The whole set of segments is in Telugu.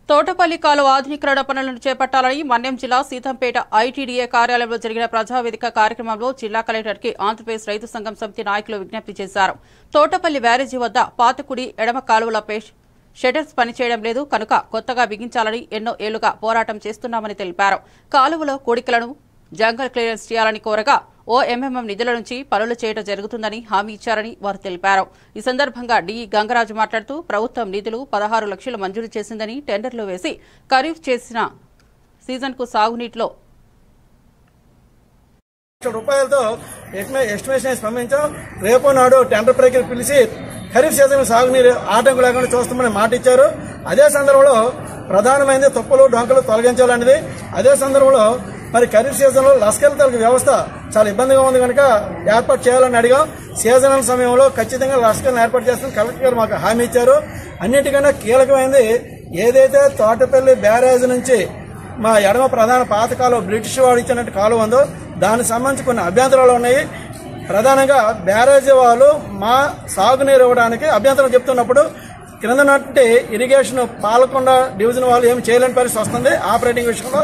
తోటపల్లి కాలువ ఆధునీకరణ పనులను చేపట్టాలని మన్యం జిల్లా సీతంపేట ఐటీడీఏ కార్యాలయంలో జరిగిన ప్రజావేదిక కార్యక్రమంలో జిల్లా కలెక్టర్కి ఆంధ్రప్రదేశ్ రైతు సంఘం సమితి నాయకులు విజ్ఞప్తి చేశారు. తోటపల్లి బ్యారేజీ వద్ద పాతకుడి ఎడమ కాలువలపై షెటర్స్ పనిచేయడం లేదు కనుక కొత్తగా బిగించాలని ఎన్నో ఏళ్లుగా పోరాటం చేస్తున్నామని తెలిపారు. కాలువలో కోడికలను జంగల్ క్లియరెన్స్ చేయాలని కోరగా ఓఎంఎంఎం నిధుల నుంచి పనులు చేయడం జరుగుతుందని హామీ ఇచ్చారని వారు తెలిపారు. ఈ సందర్భంగా డిఈ గంగరాజు మాట్లాడుతూ ప్రభుత్వం నిధులు 16 లక్షలు మంజూరు చేసిందని టెండర్లు వేసి ఖరీఫ్ చేసిన సీజన్కు సాగునీటిలో రూపాయలతో ఎస్టిమేషన్ స్పందించాం. రేపు నాడు టెండర్ ప్రక్రియ పిలిచి ఖరీఫ్ సీజన్ సాగునీరు ఆటంకం లేకుండా చూస్తామని మాట ఇచ్చారు. అదే సందర్భంలో ప్రధానమైనది తుప్పలు డొంకలు తొలగించాలనేది. అదే సందర్భంలో మరి ఖరీఫ్ సీజన్ లో లస్కర్ తరగతి వ్యవస్థ చాలా ఇబ్బందిగా ఉంది కనుక ఏర్పాటు చేయాలని అడిగాం. సీజనల్ సమయంలో ఖచ్చితంగా లస్కర్ని ఏర్పాటు చేస్తామని కలెక్టర్ గారు మాకు హామీ ఇచ్చారు. అన్నిటికన్నా కీలకమైనది ఏదైతే తోటపల్లి బ్యారేజ్ నుంచి మా ఎడమ ప్రధాన పాత కాలువ బ్రిటిష్ వాడు ఇచ్చినట్టు కాలువ ఉందో దానికి సంబంధించి కొన్ని అభ్యంతరాలు ఉన్నాయి. ప్రధానంగా బ్యారేజీ వాళ్ళు మా సాగునీరు ఇవ్వడానికి అభ్యంతరం చెప్తున్నప్పుడు కింద నాటి ఇరిగేషన్ పాలకొండ డివిజన్ వాళ్ళు ఏమి చేయలేని పరిస్థితి వస్తుంది ఆపరేటింగ్ విషయంలో.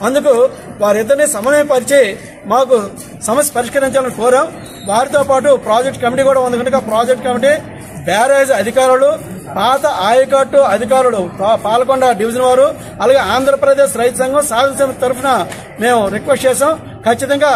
అందుకు వారిద్దరిని సమన్వయపరిచి మాకు సమస్య పరిష్కరించాలని కోరాం. వారితో పాటు ప్రాజెక్ట్ కమిటీ కూడా ఉంది కనుక ప్రాజెక్ట్ కమిటీ, బ్యారేజ్ అధికారులు, పాత ఆయకట్టు అధికారులు పాలకొండ డివిజన్ వారు, అలాగే ఆంధ్రప్రదేశ్ రైతు సంఘం సాగు సమితి తరఫున మేము రిక్వెస్ట్ చేశాం. ఖచ్చితంగా